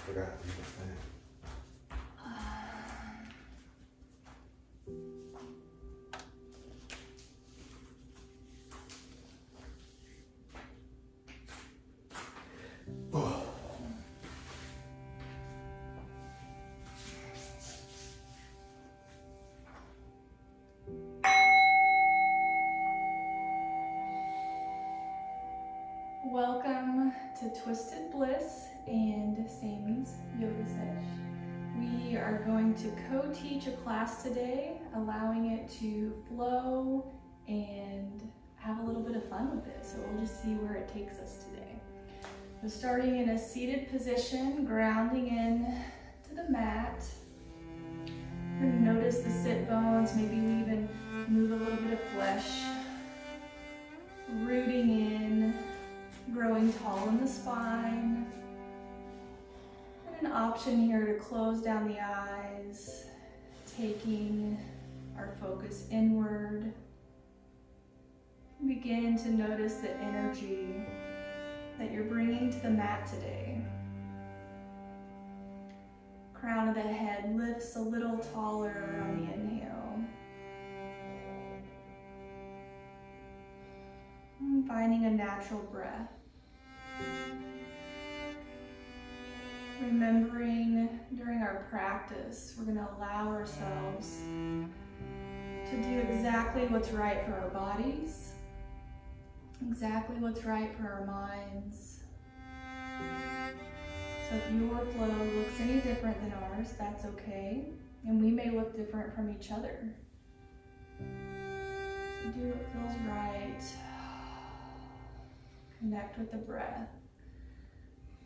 forgot what you were saying. Welcome to Twisted Bliss and Sammy's Yoga Sesh. We are going to co-teach a class today, allowing it to flow and have a little bit of fun with it. So we'll just see where it takes us today. So starting in a seated position, grounding in to the mat. We're going to notice the sit bones, maybe we even move a little bit of flesh. Rooting in, growing tall in the spine. And an option here to close down the eyes, taking our focus inward. Begin to notice the energy that you're bringing to the mat today. Crown of the head lifts a little taller on the inhale. And finding a natural breath. Remembering during our practice, we're going to allow ourselves to do exactly what's right for our bodies, exactly what's right for our minds. So if your flow looks any different than ours, that's okay. And we may look different from each other. So do what feels right. Connect with the breath.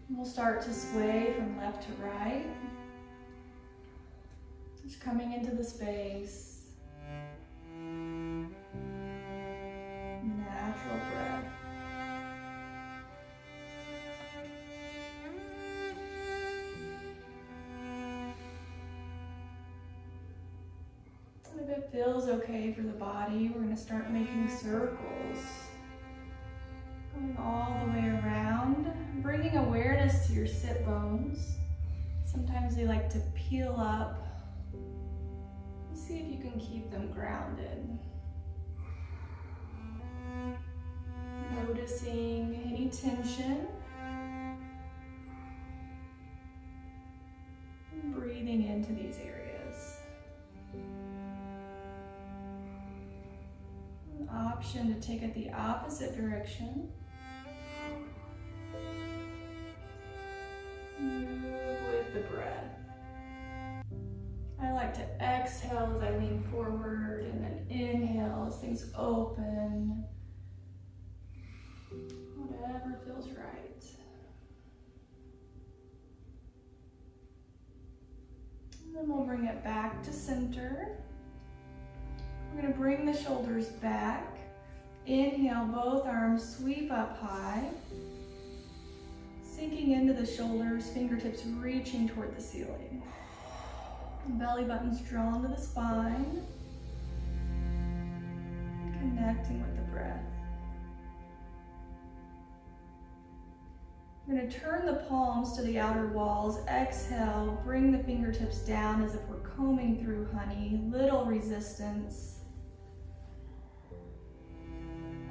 We'll start to sway from left to right. Just coming into the space. Natural breath. And if it feels okay for the body, we're going to start making circles. Going all the way around, bringing awareness to your sit bones. Sometimes they like to peel up. See if you can keep them grounded. Noticing any tension. And breathing into these areas. An option to take it the opposite direction. Move with the breath. I like to exhale as I lean forward and then inhale as things open. Whatever feels right. And then we'll bring it back to center. We're going to bring the shoulders back. Inhale, both arms sweep up high. Sinking into the shoulders, fingertips reaching toward the ceiling. Belly button's drawn to the spine. Connecting with the breath. We're going to turn the palms to the outer walls. Exhale, bring the fingertips down as if we're combing through honey. Little resistance.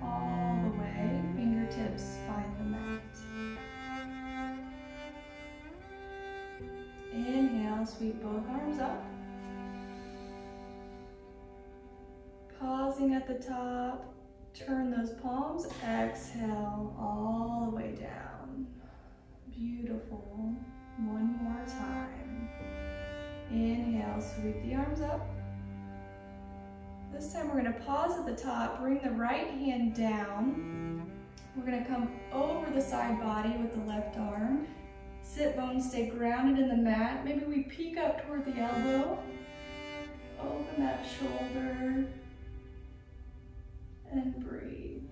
All the way, fingertips find the mat. Inhale, sweep both arms up. Pausing at the top, turn those palms, exhale all the way down. Beautiful. One more time. Inhale, sweep the arms up. This time we're going to pause at the top, bring the right hand down. We're going to come over the side body with the left arm. Sit bones stay grounded in the mat. Maybe we peek up toward the elbow. Open that shoulder. And breathe.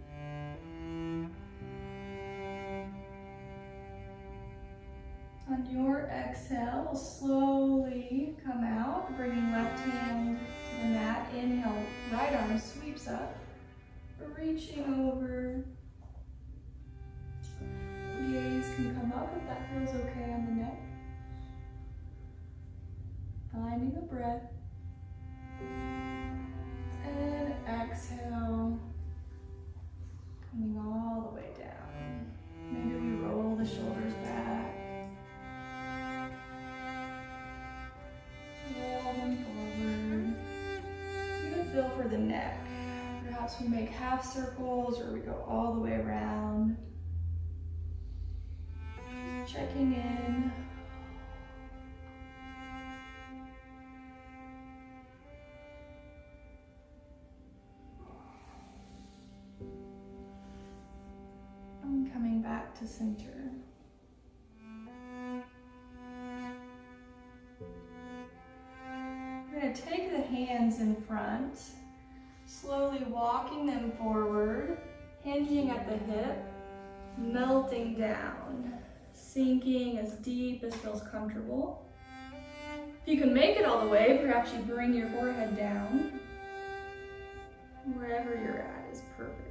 On your exhale, we'll slowly come out, bringing left hand to the mat. Inhale, right arm sweeps up, reaching over. Gaze can come up if that feels okay on the neck. Finding a breath. And exhale, coming all the way down. Maybe we roll the shoulders back. Roll them forward. Even feel for the neck. Perhaps we make half circles or we go all the way around. Just checking in. And coming back to center. We're going to take the hands in front, slowly walking them forward, hinging at the hip, melting down, sinking as deep as feels comfortable. If you can make it all the way, perhaps you bring your forehead down. Wherever you're at is perfect.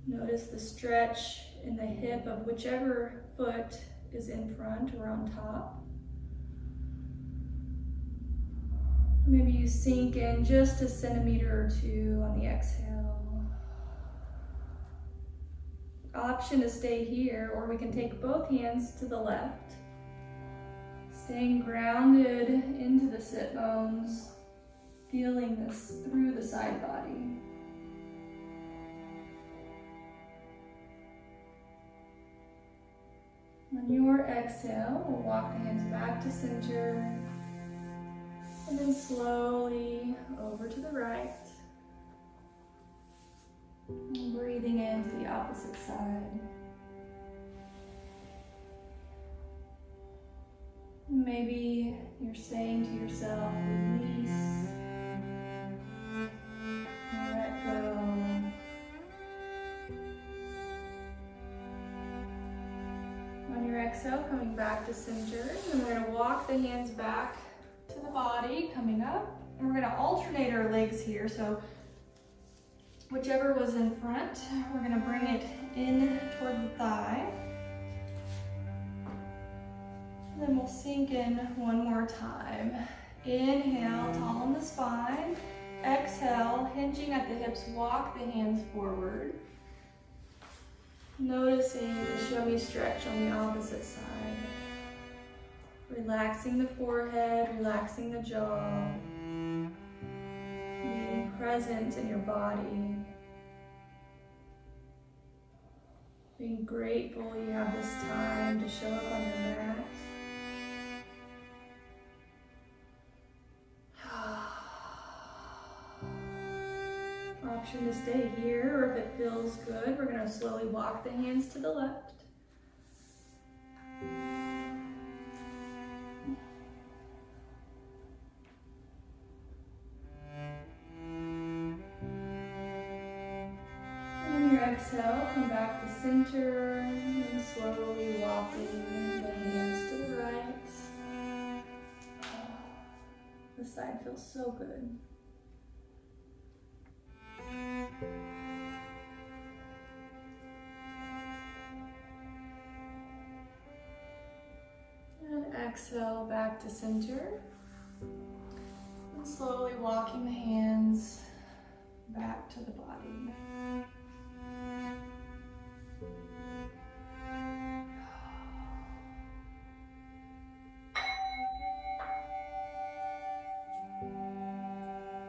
Notice the stretch in the hip of whichever foot is in front or on top. Maybe you sink in just a centimeter or two on the exhale. Option to stay here, or we can take both hands to the left. Staying grounded into the sit bones, feeling this through the side body. On your exhale, we'll walk the hands back to center, and then slowly over to the right. And breathing into the opposite side. Maybe you're saying to yourself, release, let go. On your exhale, coming back to center, and we're going to walk the hands back to the body, coming up, and we're going to alternate our legs here. So whichever was in front, we're going to bring it in toward the thigh. And then we'll sink in one more time. Inhale, tall in the spine. Exhale, hinging at the hips, walk the hands forward. Noticing the showy stretch on the opposite side. Relaxing the forehead, relaxing the jaw. Being present in your body. Being grateful you have this time to show up on your mat. Option to stay here, or if it feels good, we're going to slowly walk the hands to the left. On your exhale, come back to center, and slowly walking the hands to the right. This side feels so good. And exhale back to center. And slowly walking the hands back to the body.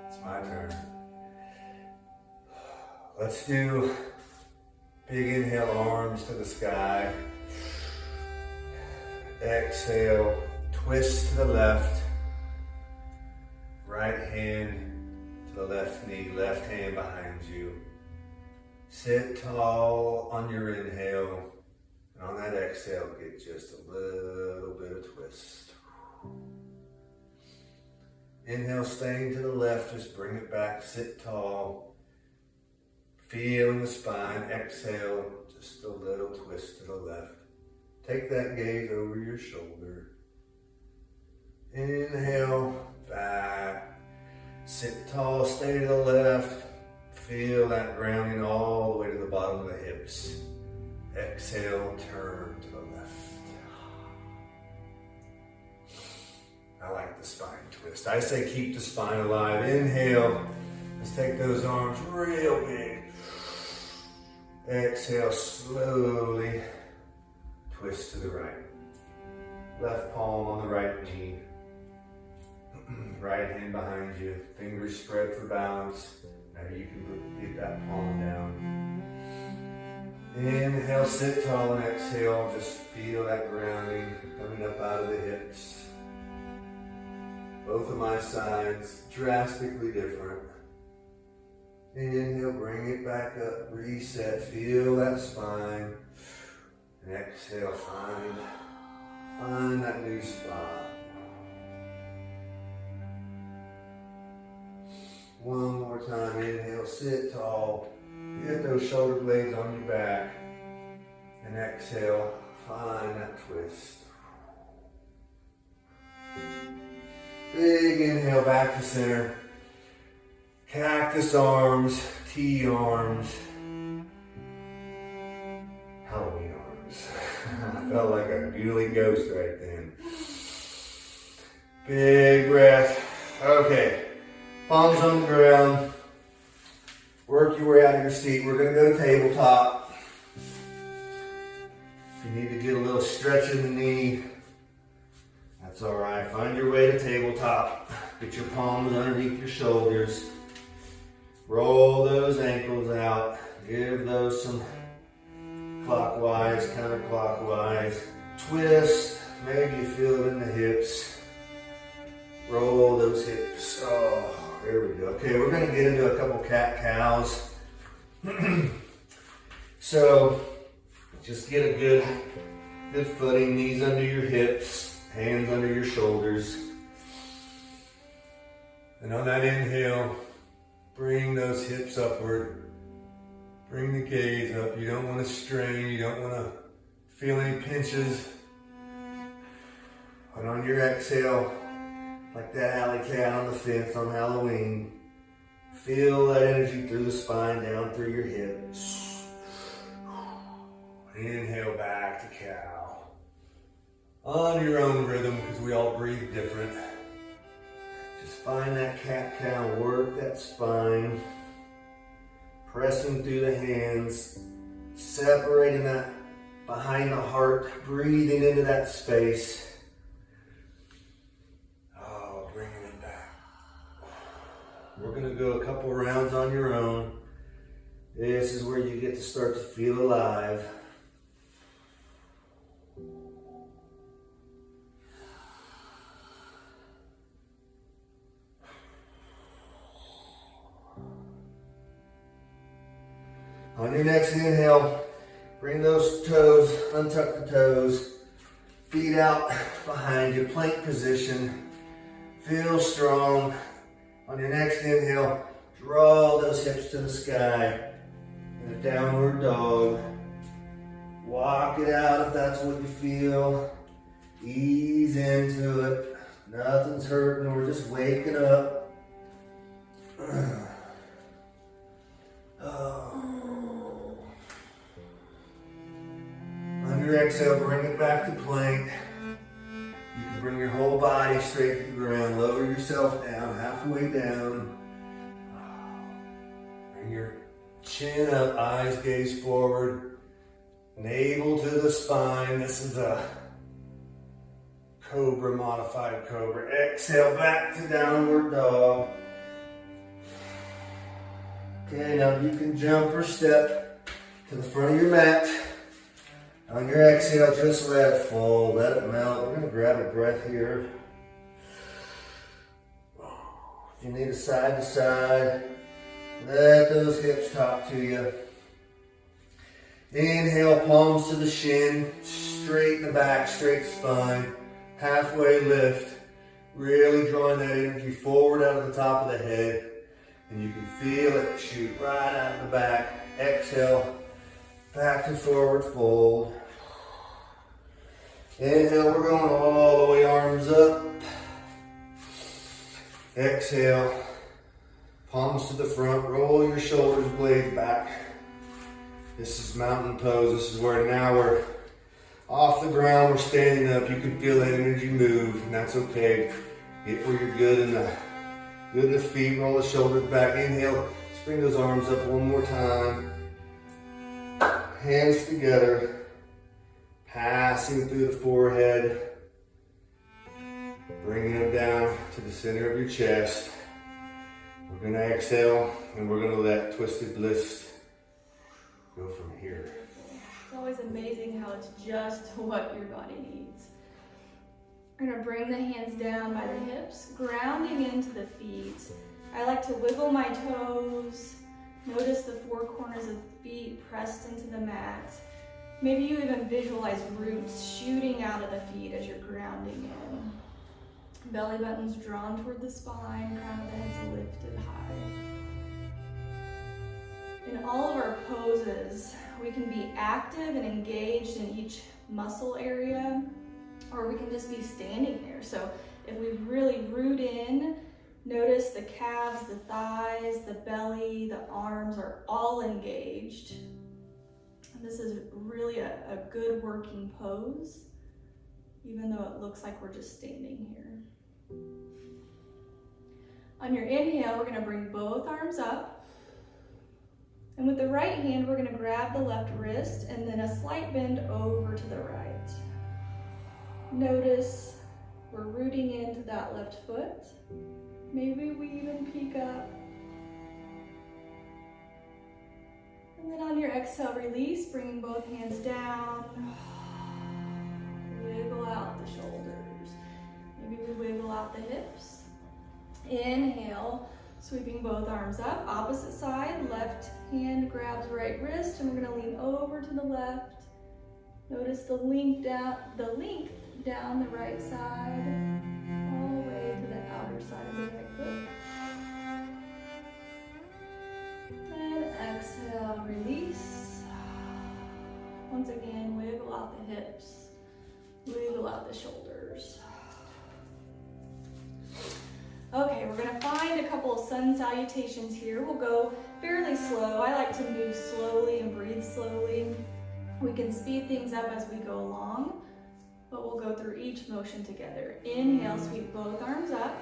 It's my turn. Let's do big inhale, arms to the sky. Exhale, twist to the left. Right hand to the left knee, left hand behind you. Sit tall on your inhale. And on that exhale, get just a little bit of twist. Inhale, staying to the left, just bring it back, sit tall. Feel the spine, exhale, just a little twist to the left. Take that gaze over your shoulder. Inhale, back. Sit tall, stay to the left. Feel that left. I like the spine twist. I say keep the spine alive. Inhale. Let's take those arms real big. Exhale, slowly twist to the right. Left palm on the right knee. Right hand behind you. Fingers spread for balance. Now you can get that palm down. Inhale, sit tall, and exhale. Just feel that grounding coming up out of the hips. Both of my sides drastically different. Inhale, bring it back up, reset, feel that spine. And exhale, find that new spot. One more time, inhale, sit tall. Get those shoulder blades on your back. And exhale, find that twist. Big inhale back to center. Cactus arms, T arms, Halloween arms. I felt like a ghouly ghost right then. Big breath. Okay, palms on the ground. Work your way out of your seat. We're going to go tabletop. If you need to get a little stretch in the knee, that's all right. Find your way to tabletop. Get your palms underneath your shoulders. Roll those ankles out. Give those some clockwise, counterclockwise. Twist. Maybe you feel it in the hips. Roll those hips. Oh, there we go. Okay, we're going to get into a couple cat-cows. So, just get a good footing. Knees under your hips. Hands under your shoulders. And on that inhale, bring those hips upward. Bring the gaze up. You don't want to strain. You don't want to feel any pinches. And on your exhale, like that alley cat on the fence on Halloween, feel that energy through the spine, down through your hips. Inhale back to cow. On your own rhythm, because we all breathe different. Just find that cat-cow, work that spine. Pressing through the hands. Separating that behind the heart. Breathing into that space. Oh, bringing it back. We're going to go a couple rounds on your own. This is where you get to start to feel alive. On your next inhale, bring those toes, untuck the toes, feet out behind you, plank position. Feel strong. On your next inhale, draw those hips to the sky in a downward dog. Walk it out if that's what you feel. Ease into it. Nothing's hurting, we're just waking up. On your exhale, bring it back to plank. You can bring your whole body straight to the ground. Lower yourself down, halfway down. Bring your chin up, eyes gaze forward. Navel to the spine. This is a cobra, modified cobra. Exhale back to downward dog. Okay, now you can jump or step to the front of your mat. On your exhale, just let it fall, let it melt. We're going to grab a breath here. If you need a side to side, let those hips talk to you. Inhale, palms to the shin, straighten the back, straight spine, halfway lift. Really drawing that energy forward out of the top of the head. And you can feel it shoot right out of the back. Exhale, back to forward fold. Inhale, we're going all the way, arms up. Exhale, palms to the front, roll your shoulders, blades back. This is mountain pose. This is where now we're off the ground, we're standing up. You can feel that energy move, and that's okay. Get where you're good in the feet. Roll the shoulders back. Inhale. Let's bring those arms up one more time. Hands together. Passing through the forehead. Bringing them down to the center of your chest. We're going to exhale, and we're going to let Twisted Bliss go from here. It's always amazing how it's just what your body needs. We're going to bring the hands down by the hips, grounding into the feet. I like to wiggle my toes. Notice the four corners of the feet pressed into the mat. Maybe you even visualize roots shooting out of the feet as you're grounding in. Belly button's drawn toward the spine, crown of the head's lifted high. In all of our poses, we can be active and engaged in each muscle area, or we can just be standing there. So if we really root in, notice the calves, the thighs, the belly, the arms are all engaged. And this is really a good working pose, even though it looks like we're just standing here. On your inhale, we're going to bring both arms up. And with the right hand, we're going to grab the left wrist and then a slight bend over to the right. Notice we're rooting into that left foot. Maybe we even peek up. And then on your exhale, release, bringing both hands down. Wiggle out the shoulders. Maybe we wiggle out the hips. Inhale, sweeping both arms up, opposite side, left hand grabs right wrist, and we're going to lean over to the left. Notice the length down the right side, all the way to the outer side of the right foot. And exhale, release. Once again, wiggle out the hips, wiggle out the shoulders. Okay, we're gonna find a couple of sun salutations here. We'll go fairly slow. I like to move slowly and breathe slowly. We can speed things up as we go along, but we'll go through each motion together. Inhale, sweep both arms up.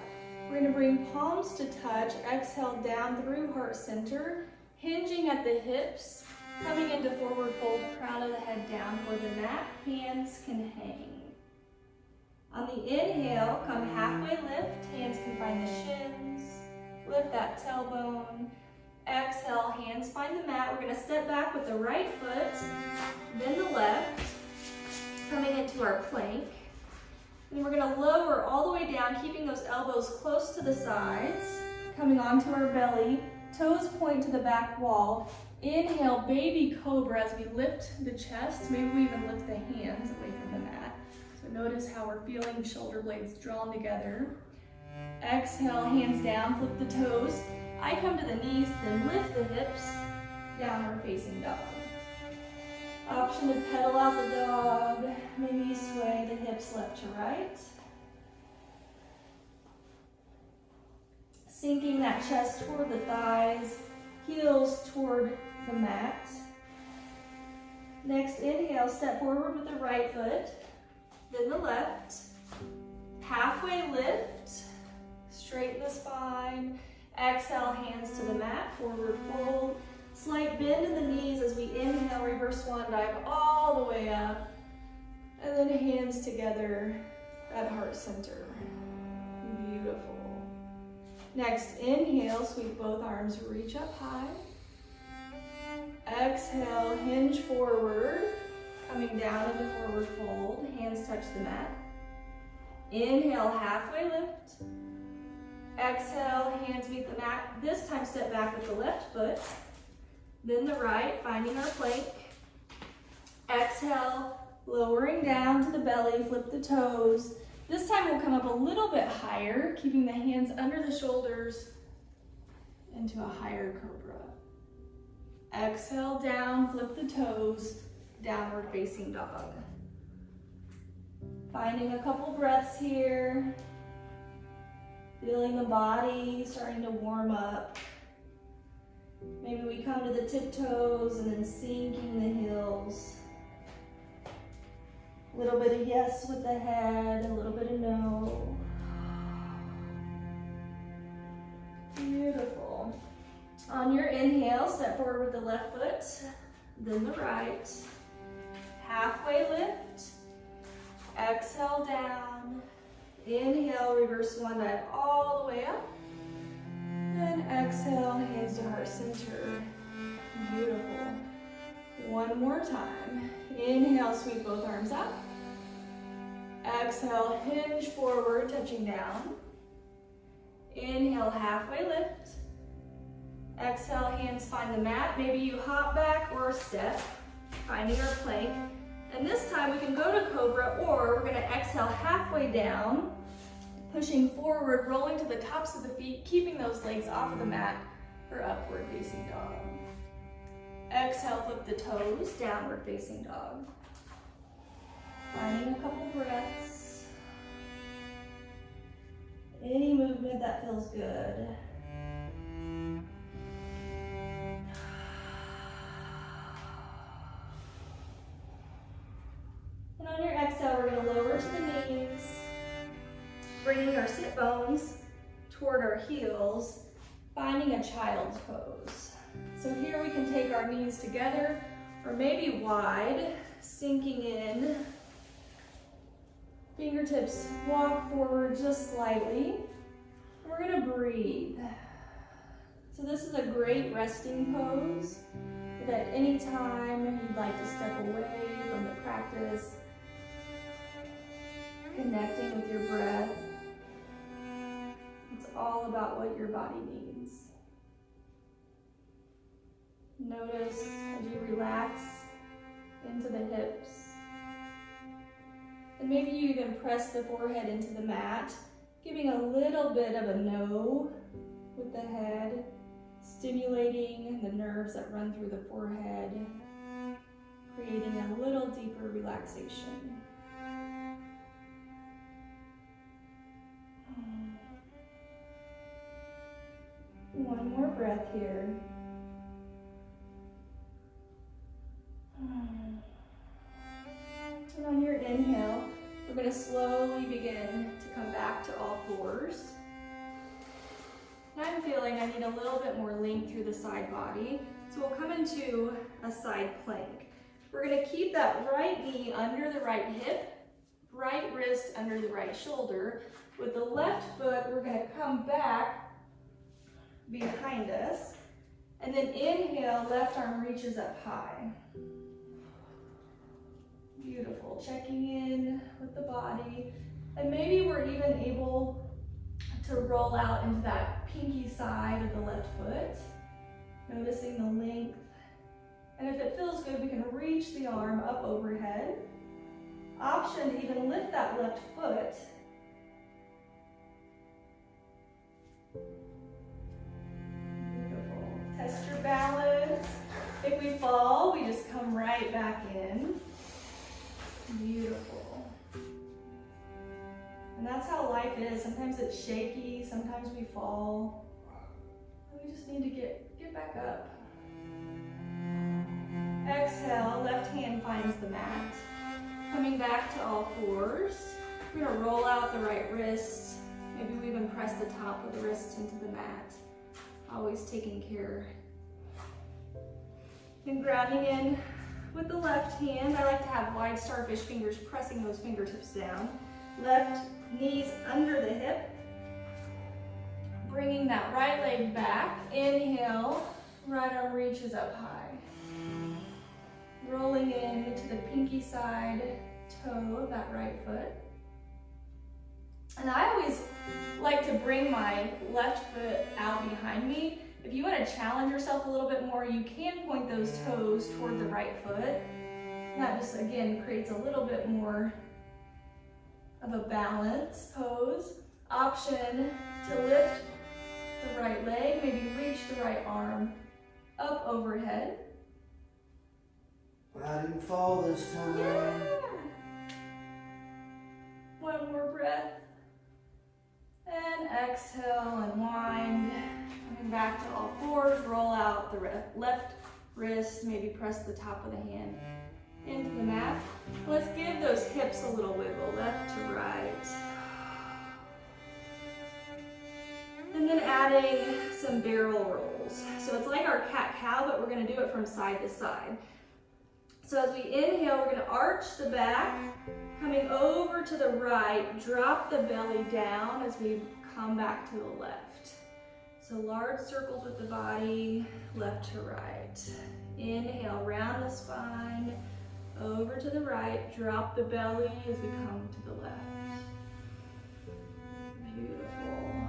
We're gonna bring palms to touch. Exhale, down through heart center, hinging at the hips, coming into forward fold, crown of the head down toward the mat. Hands can hang. On the inhale, come halfway lift, hands can find the shins, lift that tailbone. Exhale, hands find the mat. We're gonna step back with the right foot, then the left, coming into our plank. And we're gonna lower all the way down, keeping those elbows close to the sides, coming onto our belly, toes point to the back wall. Inhale, baby cobra as we lift the chest. Maybe we even lift the hands away from the mat. So notice how we're feeling shoulder blades drawn together. Exhale, hands down, flip the toes. I come to the knees, then lift the hips, downward facing dog. Option to pedal out the dog. Maybe sway the hips left to right. Sinking that chest toward the thighs, heels toward the mat. Next, inhale, step forward with the right foot, then the left. Halfway lift, straighten the spine. Exhale, hands to the mat, forward fold. Slight bend in the knees as we inhale, reverse swan dive all the way up. And then hands together at heart center. Beautiful. Next, inhale, sweep both arms, reach up high. Exhale, hinge forward, coming down into forward fold. Hands touch the mat. Inhale, halfway lift. Exhale, hands meet the mat. This time step back with the left foot, then the right, finding our plank. Exhale, lowering down to the belly, flip the toes. This time we'll come up a little bit higher, keeping the hands under the shoulders into a higher cobra. Exhale, down, flip the toes, downward facing dog. Finding a couple breaths here. Feeling the body starting to warm up. Maybe we come to the tiptoes and then sinking the heels. A little bit of yes with the head, a little bit of no. Beautiful. On your inhale, step forward with the left foot, then the right. Halfway lift. Exhale down. Inhale, reverse one dive all the way up. And exhale, hands to heart center. Beautiful. One more time. Inhale, sweep both arms up. Exhale, hinge forward, touching down. Inhale, halfway lift. Exhale, hands find the mat. Maybe you hop back or step, finding our plank. And this time we can go to cobra, or we're gonna exhale halfway down, pushing forward, rolling to the tops of the feet, keeping those legs off of the mat for upward facing dog. Exhale, flip the toes, downward facing dog. Finding a couple breaths. Any movement that feels good. And on your exhale, we're going to lower to the knees, bringing our sit bones toward our heels, finding a child's pose. So here we can take our knees together, or maybe wide, sinking in. Fingertips walk forward just slightly. We're going to breathe. So this is a great resting pose. If at any time you'd like to step away from the practice, connecting with your breath. It's all about what your body needs. Notice as you relax into the hips. And maybe you even press the forehead into the mat, giving a little bit of a no with the head, stimulating the nerves that run through the forehead, creating a little deeper relaxation. One more breath here. And on your inhale, we're going to slowly begin to come back to all fours. And I'm feeling I need a little bit more length through the side body. So we'll come into a side plank. We're going to keep that right knee under the right hip, right wrist under the right shoulder. With the left foot, we're going to come back behind us. And then inhale, left arm reaches up high. Beautiful. Checking in with the body. And maybe we're even able to roll out into that pinky side of the left foot. Noticing the length. And if it feels good, we can reach the arm up overhead. Option to even lift that left foot. Beautiful. Test your balance. If we fall, we just come right back in. Beautiful. And that's how life is. Sometimes it's shaky, sometimes we fall. We just need to get back up. Exhale, left hand finds the mat. Coming back to all fours. We're gonna roll out the right wrist. Maybe we even press the top of the wrist into the mat. Always taking care. And grounding in with the left hand. I like to have wide starfish fingers pressing those fingertips down. Left knees under the hip. Bringing that right leg back. Inhale, right arm reaches up high. Rolling in to the pinky side toe of that right foot. And I always like to bring my left foot out behind me. If you want to challenge yourself a little bit more, you can point those toes toward the right foot. That just, again, creates a little bit more of a balanced pose. Option to lift the right leg, maybe reach the right arm up overhead. I didn't fall this time. Yeah. One more breath. And exhale, unwind. Coming back to all fours, roll out the left wrist, maybe press the top of the hand into the mat. Let's give those hips a little wiggle, left to right. And then adding some barrel rolls. So it's like our cat-cow, but we're gonna do it from side to side. So as we inhale, we're gonna arch the back, coming over to the right, drop the belly down as we come back to the left. So large circles with the body, left to right. Inhale, round the spine, over to the right, drop the belly as we come to the left. Beautiful.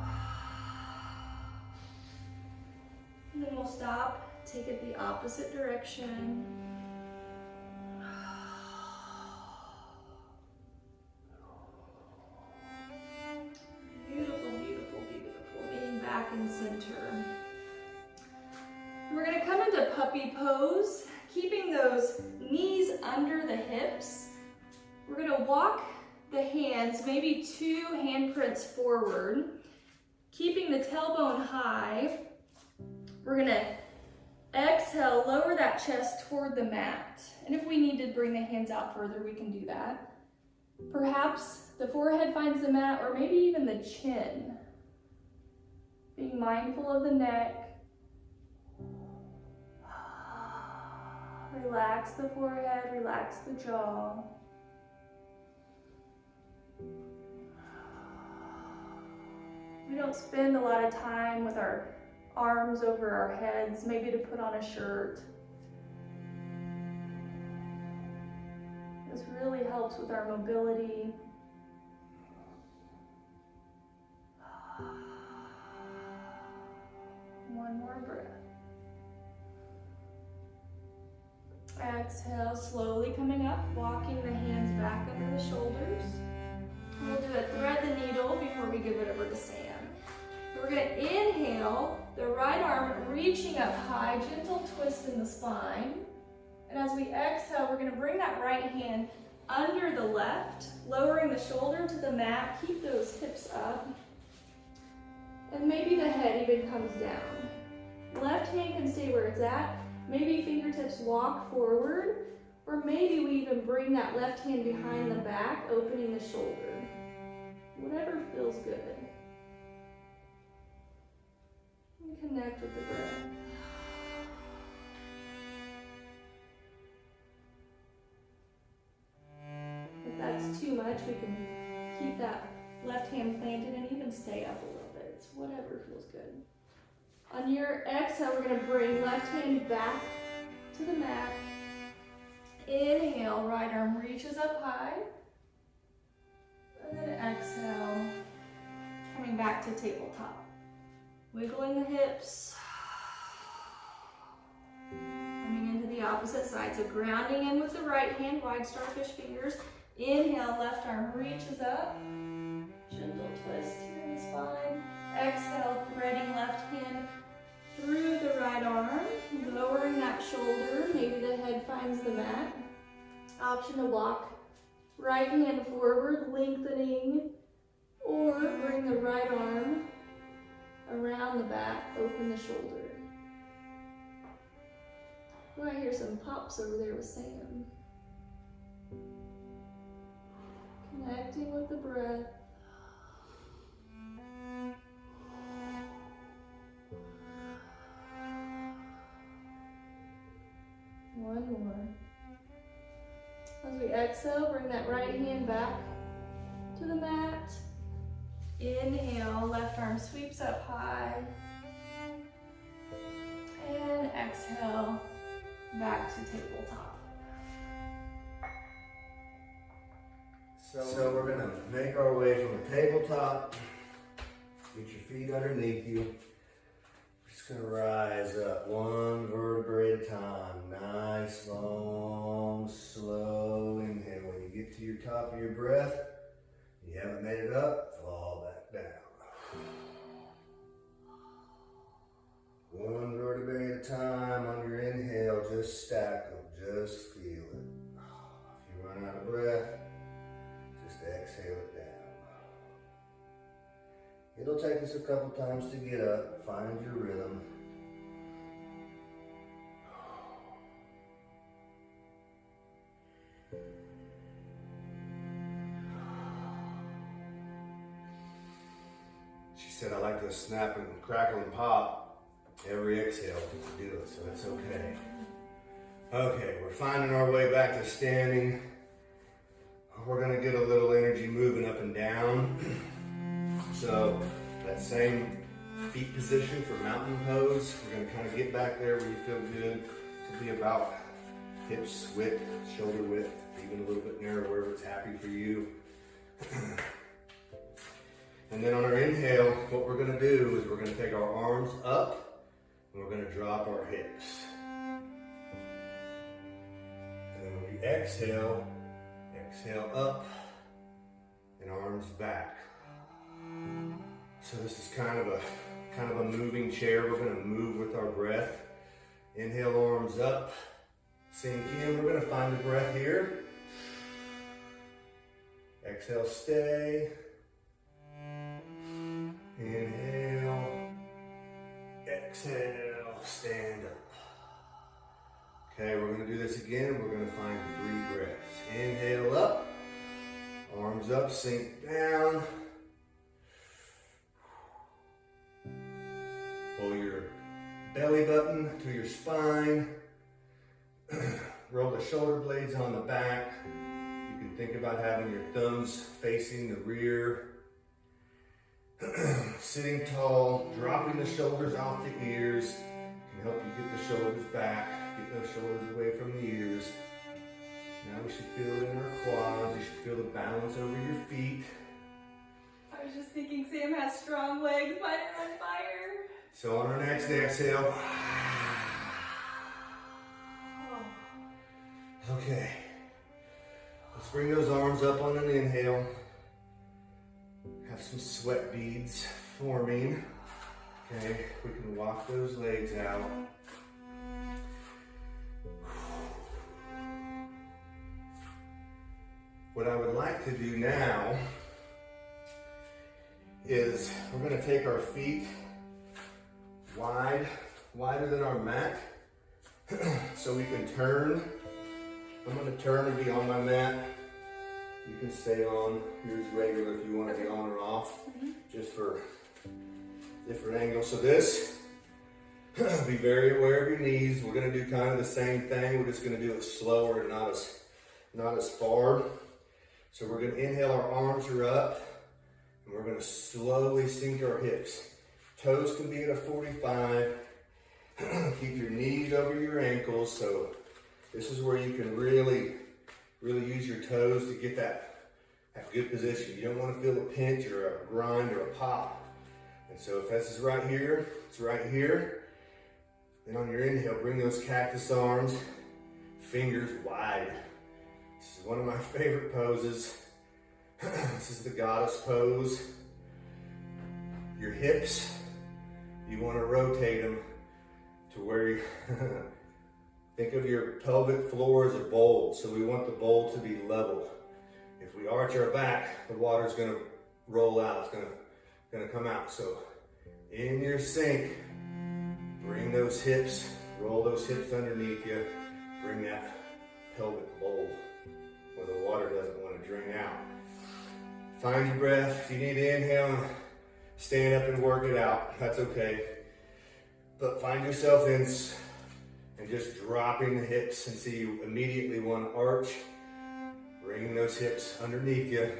And then we'll stop, take it the opposite direction. Beautiful, beautiful, beautiful. Getting back in center. We're gonna come into puppy pose, keeping those knees under the hips. We're gonna walk the hands, maybe 2 handprints forward, keeping the tailbone high. We're gonna exhale, lower that chest toward the mat. And if we need to bring the hands out further, we can do that. Perhaps the forehead finds the mat, or maybe even the chin. Being mindful of the neck. Relax the forehead, relax the jaw. We don't spend a lot of time with our arms over our heads, maybe to put on a shirt. This really helps with our mobility. One more breath. Exhale, slowly coming up, walking the hands back under the shoulders. We'll do a thread the needle before we give it over to Sam. We're gonna inhale, the right arm reaching up high, gentle twist in the spine. And as we exhale, we're gonna bring that right hand under the left, lowering the shoulder to the mat, keep those hips up. And maybe the head even comes down. Left hand can stay where it's at. Maybe fingertips walk forward, or maybe we even bring that left hand behind the back, opening the shoulder. Whatever feels good. And connect with the breath. If that's too much, we can keep that left hand planted and even stay up a little bit. It's whatever feels good. On your exhale, we're going to bring left hand back to the mat. Inhale, right arm reaches up high. And then exhale, coming back to tabletop. Wiggling the hips. Coming into the opposite side. So grounding in with the right hand, wide starfish fingers. Inhale, left arm reaches up. Gentle twist here in the spine. Exhale, threading left hand through the right arm, lowering that shoulder, maybe the head finds the mat. Option to walk right hand forward, lengthening, or bring the right arm around the back, open the shoulder. Oh, I hear some pops over there with Sam. Connecting with the breath. One more. As we exhale, bring that right hand back to the mat. Inhale, left arm sweeps up high. And exhale, back to tabletop. So we're gonna make our way from the tabletop. Get your feet underneath you. Just gonna rise up one vertebrae at a time. Nice, long, slow inhale. When you get to your top of your breath, you haven't made it up, fall back down. One vertebrae at a time on your inhale, just stack them, just feel it. If you run out of breath, just exhale it down. It'll take us a couple times to get up, find your rhythm. said I like to snap and crackle and pop every exhale to do it, so that's okay. Okay, we're finding our way back to standing. We're gonna get a little energy moving up and down. So that same feet position for mountain pose, we're gonna kind of get back there where you feel good. To be about hips width, shoulder width, even a little bit narrower wherever it's happy for you. And then on our inhale, what we're gonna do is we're gonna take our arms up and we're gonna drop our hips. And then when we exhale, exhale up and arms back. So this is kind of a moving chair. We're gonna move with our breath. Inhale, arms up, sink in. We're gonna find the breath here. Exhale, stay. Inhale, exhale, stand up. Okay, we're gonna do this again. We're gonna find 3 breaths. Inhale up, arms up, sink down. Pull your belly button to your spine. Roll the shoulder blades on the back. You can think about having your thumbs facing the rear. Sitting tall, dropping the shoulders off the ears can help you get the shoulders back, get those shoulders away from the ears. Now we should feel it in our quads. You should feel the balance over your feet. I was just thinking Sam has strong legs, mine are on fire. So on our next exhale. Okay. Let's bring those arms up on an inhale. Have some sweat beads forming. Okay, we can walk those legs out. What I would like to do now is we're going to take our feet wider than our mat, so we can turn. I'm going to turn and be on my mat. You can stay on. Here's regular if you want to be on or off, just for different angles. So this, be very aware of your knees. We're going to do kind of the same thing. We're just going to do it slower and not as far. So we're going to inhale, our arms are up, and we're going to slowly sink our hips. Toes can be at a 45. Keep your knees over your ankles. So this is where you can really use your toes to get that good position. You don't want to feel a pinch or a grind or a pop. And so if this is right here, it's right here. Then on your inhale, bring those cactus arms, fingers wide. This is one of my favorite poses. This is the goddess pose. Your hips, you want to rotate them to where you think of your pelvic floor as a bowl. So we want the bowl to be level. If we arch our back, the water's going to roll out. It's going to come out. So in your sink, bring those hips, roll those hips underneath you. Bring that pelvic bowl where the water doesn't want to drain out. Find your breath. If you need to inhale, stand up and work it out. That's okay. But find yourself in and just dropping the hips, and see you immediately want to arch. Bring those hips underneath you.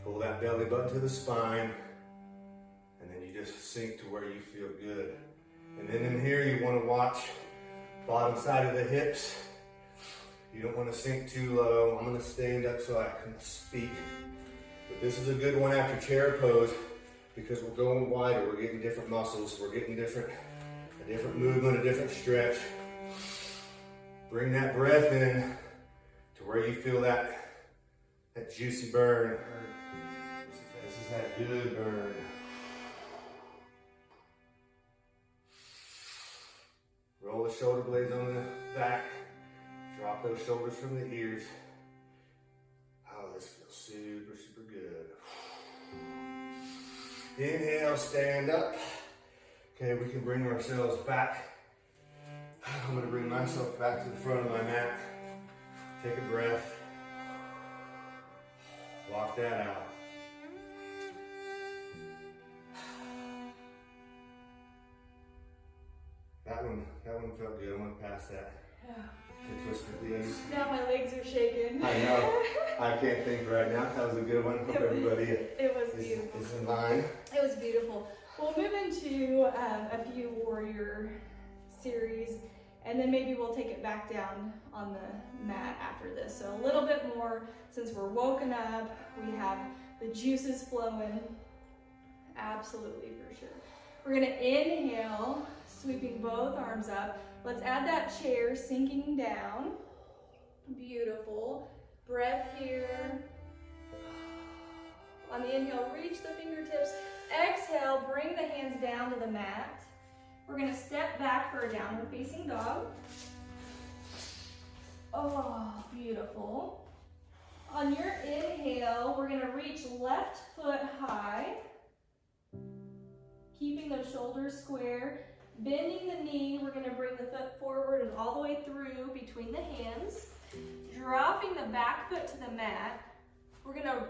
Pull that belly button to the spine. And then you just sink to where you feel good. And then in here you want to watch bottom side of the hips. You don't want to sink too low. I'm going to stand up so I can speak. But this is a good one after chair pose, because we're going wider. We're getting different muscles. We're getting a different movement, a different stretch. Bring that breath in to where you feel that juicy burn. This is that good burn. Roll the shoulder blades on the back. Drop those shoulders from the ears. Oh, this feels super, super good. Inhale, stand up. Okay, we can bring ourselves back. I'm going to bring myself back to the front of my mat. Take a breath. Walk that out. one felt good. I went past that. Yeah. The Twisted Bliss. Now my legs are shaking. I know. I can't think right now. That was a good one. Hope everybody It was beautiful. is in line. It was beautiful. We'll move into a few warrior series, and then maybe we'll take it back down on the mat after this. So a little bit more, since we're woken up, we have the juices flowing. Absolutely, for sure. We're gonna inhale, sweeping both arms up. Let's add that chair, sinking down. Beautiful. Breath here. On the inhale, reach the fingertips. Exhale, bring the hands down to the mat. We're gonna step back for a downward facing dog. Oh, beautiful. On your inhale, we're gonna reach left foot high. Keeping those shoulders square. Bending the knee, we're gonna bring the foot forward and all the way through between the hands. Dropping the back foot to the mat. We're gonna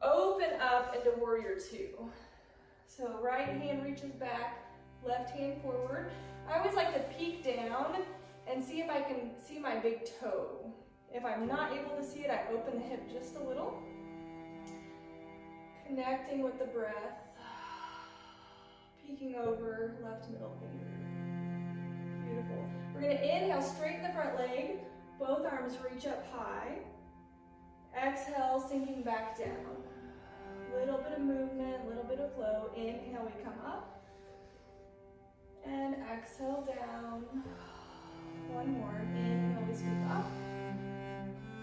open up into warrior two. So right hand reaches back, left hand forward. I always like to peek down and see if I can see my big toe. If I'm not able to see it, I open the hip just a little. Connecting with the breath. Peeking over, left middle finger. Beautiful. We're gonna inhale, straighten the front leg. Both arms reach up high. Exhale, sinking back down. Little bit of movement, little bit of flow. Inhale, we come up. And exhale down. One more. Inhale, we sweep up.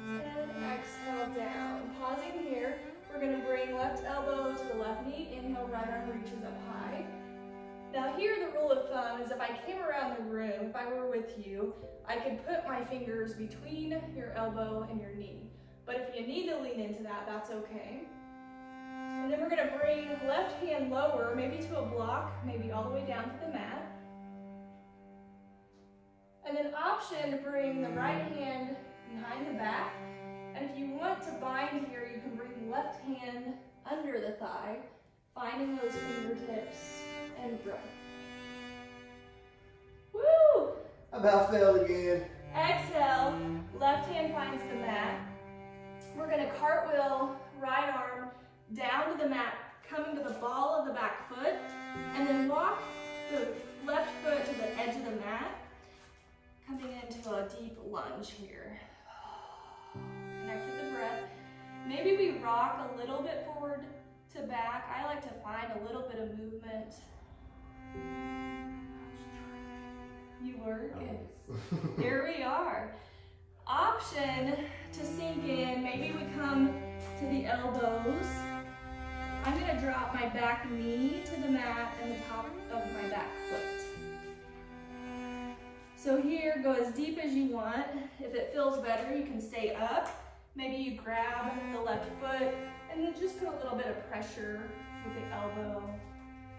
And exhale down. Pausing here. We're gonna bring left elbow to the left knee. Inhale, right arm reaches up high. Now here the rule of thumb is if I came around the room, if I were with you, I could put my fingers between your elbow and your knee. But if you need to lean into that, that's okay. And then we're gonna bring left hand lower, maybe to a block, maybe all the way down to the mat. And then option, bring the right hand behind the back. And if you want to bind here, you can bring the left hand under the thigh, finding those fingertips and breath. Woo! About fell again. Exhale, left hand finds the mat. We're gonna cartwheel right arm down to the mat, coming to the ball of the back foot, and then walk the left foot to the edge of the mat, coming into a deep lunge here. Connect with the breath. Maybe we rock a little bit forward to back. I like to find a little bit of movement. You were good. Here we are. Option to sink in. Maybe we come to the elbows. I'm gonna drop my back knee to the mat and the top of my back foot. So here, go as deep as you want. If it feels better, you can stay up. Maybe you grab the left foot and then just put a little bit of pressure with the elbow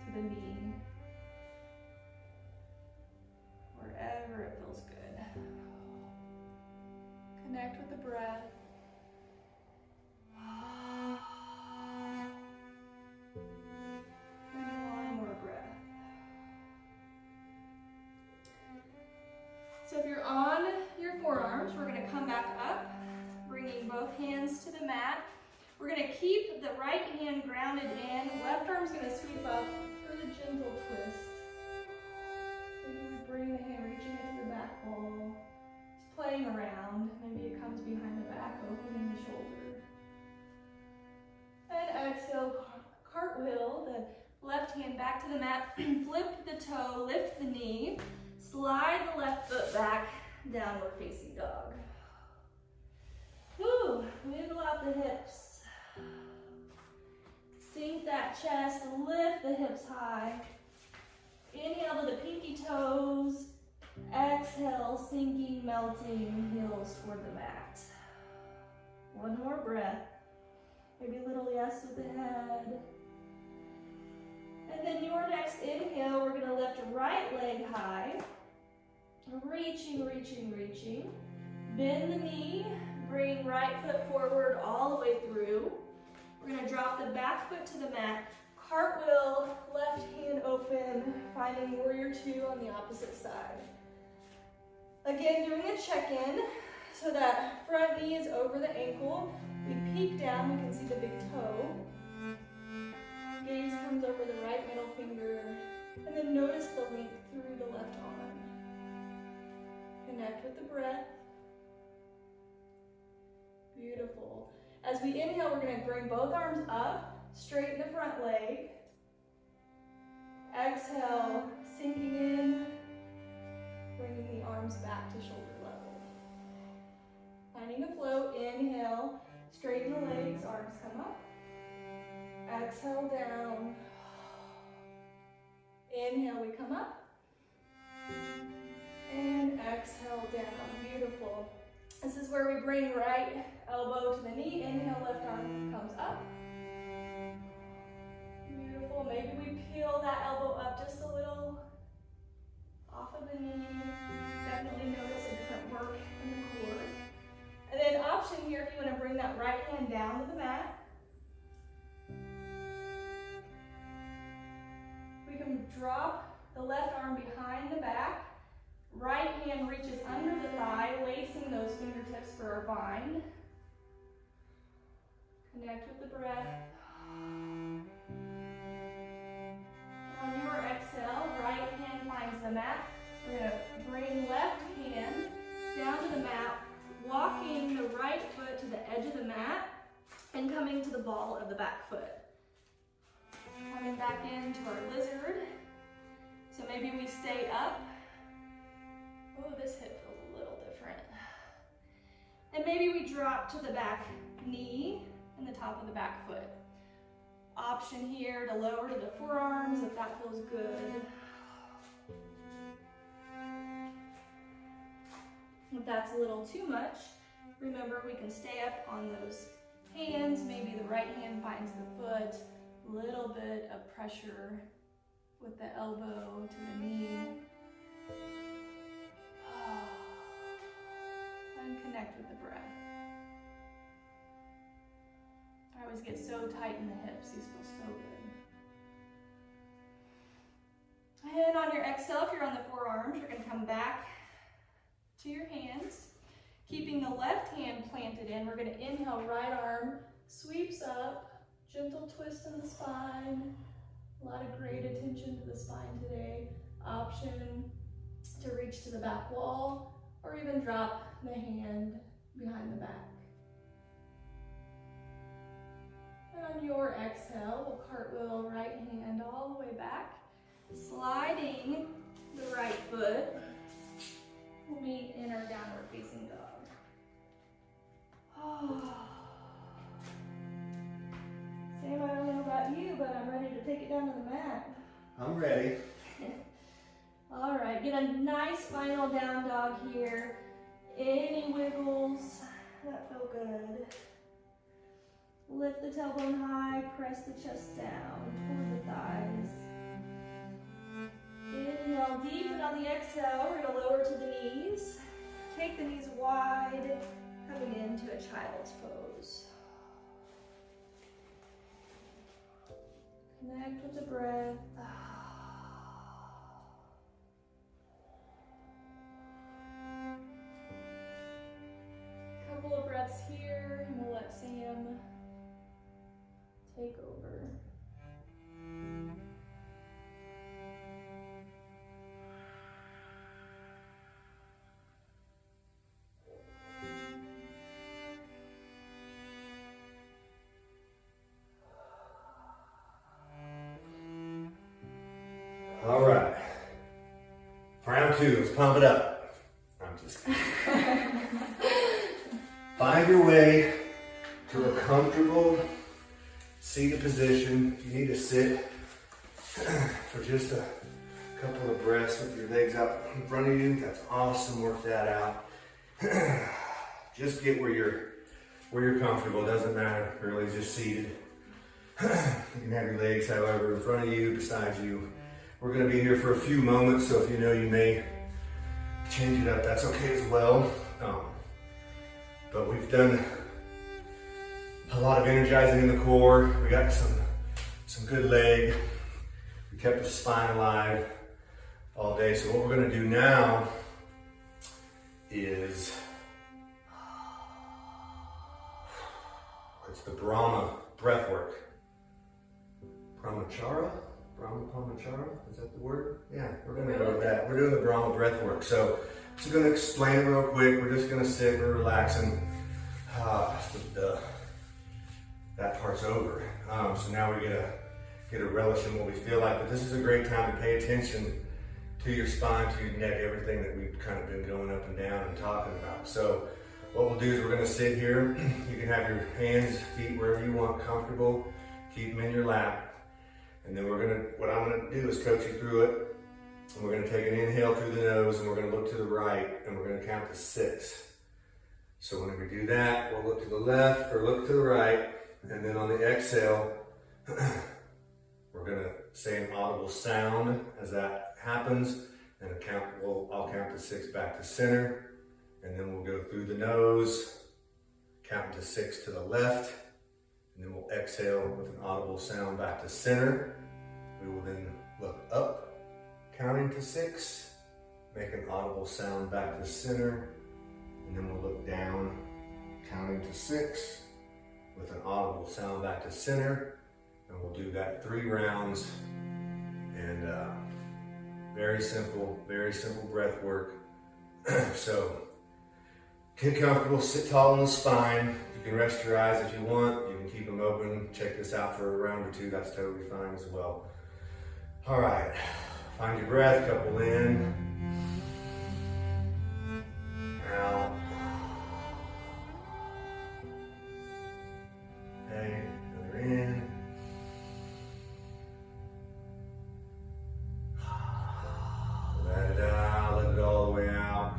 to the knee. Wherever it feels good. Connect with the breath. And one more breath. So if you're on your forearms, we're going to come back up, bringing both hands to the mat. We're going to keep the right hand grounded in. Left arm's going to sweep up for the gentle twist. Maybe we bring the hand reaching into the back wall. Just playing around. Maybe it comes behind the back, opening the shoulder. And exhale, cartwheel the left hand back to the mat. Flip the toe, lift the knee. Slide the left foot back, downward facing dog. Woo, wiggle out the hips. Sink that chest, lift the hips high. Inhale to the pinky toes. Exhale, sinking, melting, heels toward the mat. One more breath. Maybe a little yes with the head. And then your next inhale, we're gonna lift right leg high. Reaching, reaching, reaching. Bend the knee, bring right foot forward all the way through. We're gonna drop the back foot to the mat. Cartwheel, left hand open, finding warrior two on the opposite side. Again, doing a check-in, so that front knee is over the ankle. We peek down, we can see the big toe. Gaze comes over the right middle finger, and then notice the length through the left arm. Connect with the breath. Beautiful. As we inhale, we're going to bring both arms up, straighten the front leg. Exhale, sinking in, bringing the arms back to shoulder level. Finding a flow, inhale, straighten the legs, arms come up. Exhale down. Inhale, we come up. And exhale down, beautiful. This is where we bring right elbow to the knee. Inhale, left arm comes up. Beautiful, maybe we peel that elbow up just a little off of the knee. Definitely notice a different work in the core. And then option here, if you want to bring that right hand down to the mat. We can drop the left arm behind the back. Right hand reaches under the thigh, lacing those fingertips for our bind. Connect with the breath. On your exhale, right hand finds the mat. We're going to bring left hand down to the mat, walking the right foot to the edge of the mat, and coming to the ball of the back foot. Coming back into our lizard. So maybe we stay up. Oh, this hip feels a little different. And maybe we drop to the back knee and the top of the back foot. Option here to lower to the forearms if that feels good. If that's a little too much, remember we can stay up on those hands. Maybe the right hand finds the foot. A little bit of pressure with the elbow to the knee. And connect with the breath. I always get so tight in the hips. These feel so good. And on your exhale, if you're on the forearms, you're going to come back to your hands. Keeping the left hand planted in, we're going to inhale, right arm sweeps up. Gentle twist in the spine. A lot of great attention to the spine today. Option to reach to the back wall or even drop the hand behind the back. And on your exhale, we'll cartwheel right hand all the way back. Sliding the right foot. We'll meet in our downward facing dog. Sam, I don't know about you, but I'm ready to take it down to the mat. I'm ready. All right, get a nice final down dog here. Any wiggles that feel good. Lift the tailbone high, press the chest down toward the thighs. Inhale deep, and on the exhale, we're going to lower to the knees. Take the knees wide, coming into a child's pose. Connect with the breath. Couple of breaths here, and we'll let Sam take over. All right. Round two, let's pump it up. I'm just kidding. Find your way to a comfortable seated position. If you need to sit for just a couple of breaths with your legs out in front of you, that's awesome. Work that out. Just get where you're comfortable. It doesn't matter really, just seated. You can have your legs, however, in front of you, beside you. We're going to be here for a few moments, so if you know you may change it up, that's okay as well. But we've done a lot of energizing in the core. We got some good leg. We kept the spine alive all day. So what we're gonna do now is, it's the Brahma breath work. Brahmachara? Brahmachara? Is that the word? Yeah, we're gonna go with that. We're doing the Brahma breath work. So I'm just gonna explain it real quick. We're just gonna sit, we're relaxing. That part's over. So now we get a relish in what we feel like. But this is a great time to pay attention to your spine, to your neck, everything that we've kind of been going up and down and talking about. So what we'll do is we're gonna sit here. You can have your hands, feet, wherever you want, comfortable. Keep them in your lap. And then what I'm gonna do is coach you through it. And we're gonna take an inhale through the nose and we're gonna look to the right and we're gonna count to 6. So when we do that, we'll look to the left or look to the right. And then on the exhale, we're gonna say an audible sound as that happens. And I'll count to 6 back to center. And then we'll go through the nose, count to 6 to the left. And then we'll exhale with an audible sound back to center. We will then look up, counting to 6, make an audible sound back to center. And then we'll look down, counting to 6, with an audible sound back to center. And we'll do that 3 rounds. And very simple breath work. So get comfortable, sit tall in the spine. You can rest your eyes if you want. You can keep them open. Check this out for a round or 2. That's totally fine as well. All right, find your breath, couple in, out. Okay, another in. Let it out, let it all the way out.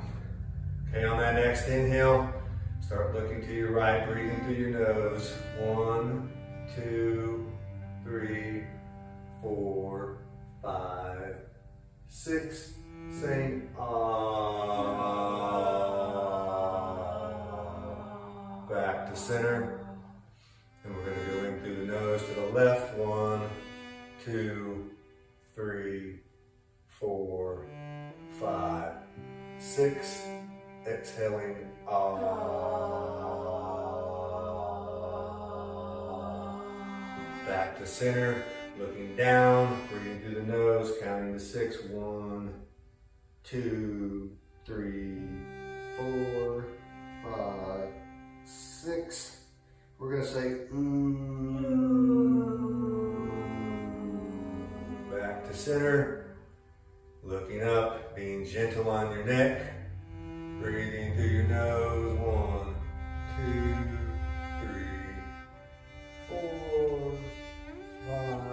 Okay, on that next inhale, start looking to your right, breathing through your nose. 1, 2, 3, 4, 5, 6. Saying back to center. And we're going to go in through the nose to the left. 1, 2, 3, 4, 5, 6. Exhaling back to center, looking down, breathing through the nose, counting to 6. 1, 2, 3, 4, 5, 6. We're gonna say ooh. Back to center, looking up, being gentle on your neck. Breathing through your nose. 1, 2, 3, 4, 5,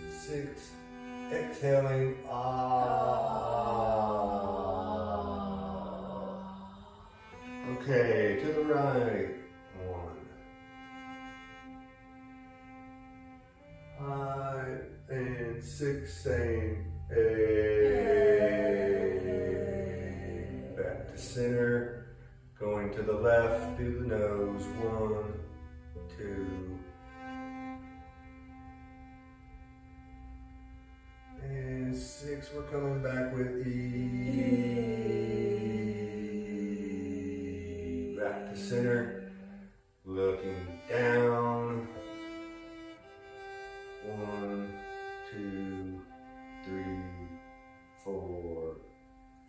6. Exhaling. Okay, to the right. 1, 5, and 6. Saying back to center, going to the left through the nose. 1, 2, and 6. We're coming back with E. Back to center, looking down. 1, 2, 3, 4,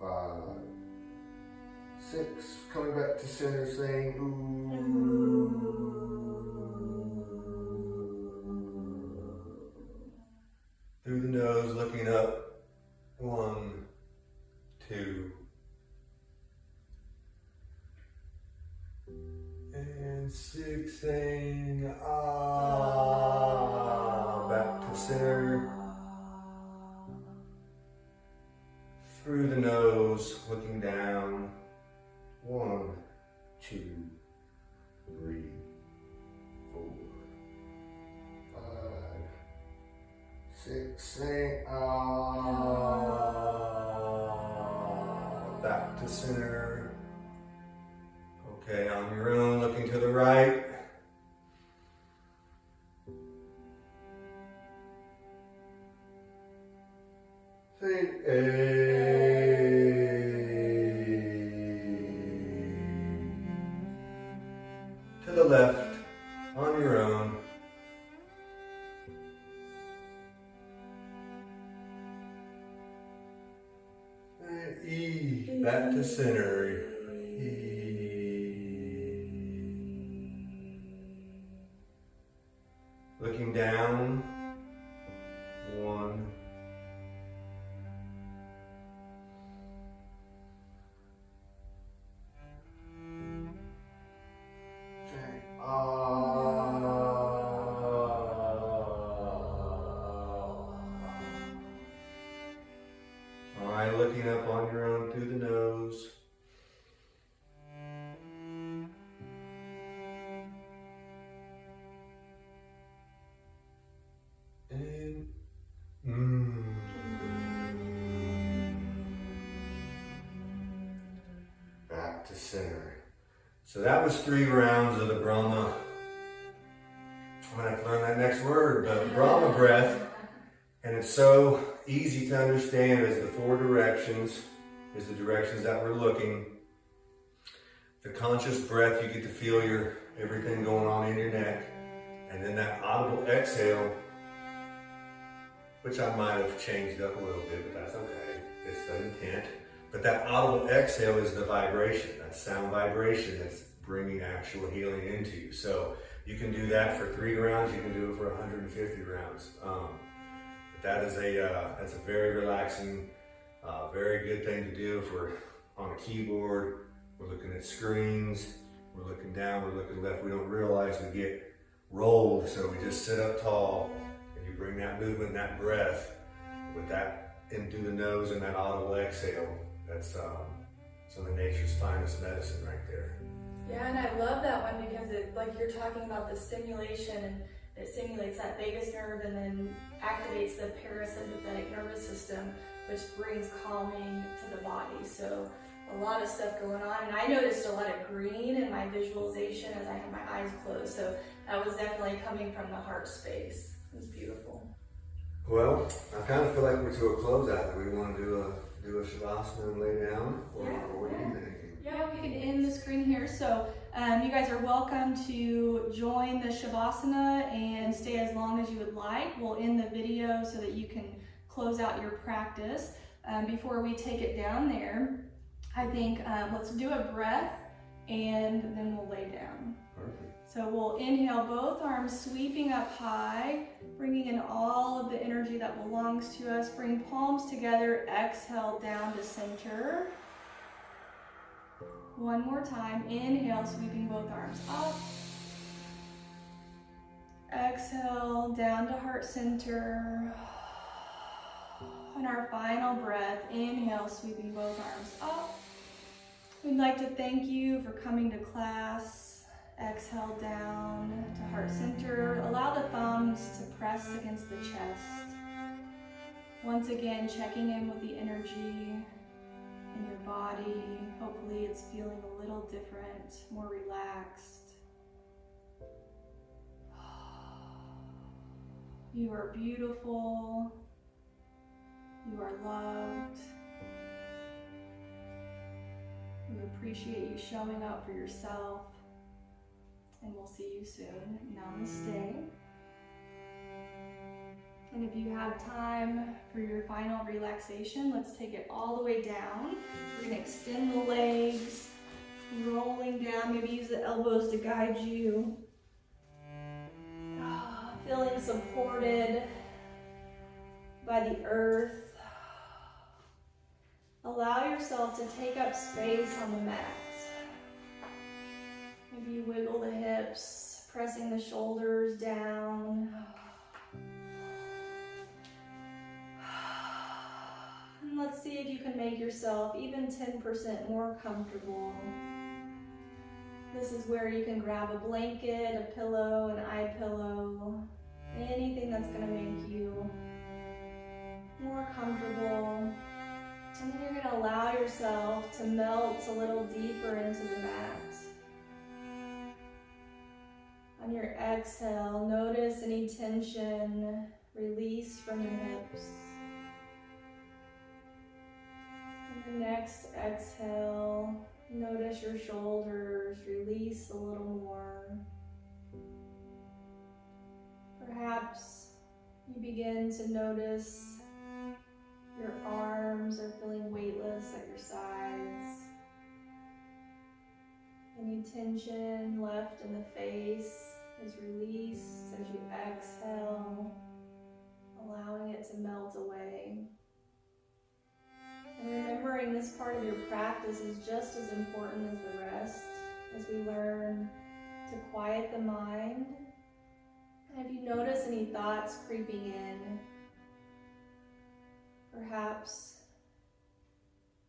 5, 6. Coming back to center, saying ooh. Through the nose, looking up. 1, 2. And 6, saying back to center. Through the nose, looking down. 1, 2, 3, 4, 5, 6. Saying back to center. Okay, on your own, looking to the right. Think A. To the left, on your own. And E, back to center. E. Looking down. 1. Alright, looking up on your own through the nose. And back to center. So that was 3 rounds of the Brahma. I'm going to have to learn that next word, the Brahma breath. And it's so easy to understand as the 4 directions, is the directions that we're looking. The conscious breath, you get to feel everything going on in your neck. And then that audible exhale, which I might have changed up a little bit, but that's okay. It's the intent. But that audible exhale is the vibration, that sound vibration that's bringing actual healing into you. So you can do that for 3 rounds, you can do it for 150 rounds. But that's a very relaxing, very good thing to do if we're on a keyboard, we're looking at screens, we're looking down, we're looking left. We don't realize we get rolled, so we just sit up tall and you bring that movement, that breath with that in through the nose and that audible exhale. That's some of nature's finest medicine right there. Yeah, and I love that one because it, like you're talking about the stimulation, and it stimulates that vagus nerve and then activates the parasympathetic nervous system, which brings calming to the body. So a lot of stuff going on, and I noticed a lot of green in my visualization as I had my eyes closed. So that was definitely coming from the heart space. It was beautiful. Well, I kind of feel like we're to a closeout. Do we want to do a shavasana and lay down, or what are you thinking? Yeah, we can end the screen here. So you guys are welcome to join the shavasana and stay as long as you would like. We'll end the video so that you can close out your practice. Before we take it down there, I think let's do a breath and then we'll lay down. Perfect. So we'll inhale, both arms sweeping up high, bringing in all of the energy that belongs to us. Bring palms together, exhale down to center. One more time, inhale, sweeping both arms up. Exhale, down to heart center. And our final breath, inhale, sweeping both arms up. We'd like to thank you for coming to class. Exhale down to heart center. Allow the thumbs to press against the chest. Once again, checking in with the energy in your body. Hopefully it's feeling a little different, more relaxed. You are beautiful. You are loved. We appreciate you showing up for yourself. And we'll see you soon. Namaste. And if you have time for your final relaxation, let's take it all the way down. We're going to extend the legs, rolling down. Maybe use the elbows to guide you. Feeling supported by the earth. Allow yourself to take up space on the mat. Maybe you wiggle the hips, pressing the shoulders down. And let's see if you can make yourself even 10% more comfortable. This is where you can grab a blanket, a pillow, an eye pillow, anything that's going to make you more comfortable. And then you're going to allow yourself to melt a little deeper into the mat. On your exhale, notice any tension release from your hips. next exhale, notice your shoulders release a little more. Perhaps you begin to notice your arms are feeling weightless at your sides. Any tension left in the face is released as you exhale, allowing it to melt away. And remembering this part of your practice is just as important as the rest, as we learn to quiet the mind. And if you notice any thoughts creeping in, perhaps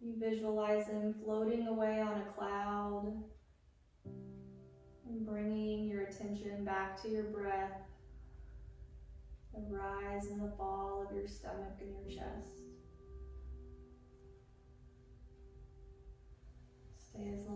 you visualize them floating away on a cloud and bringing your attention back to your breath, the rise and the fall of your stomach and your chest. Stay as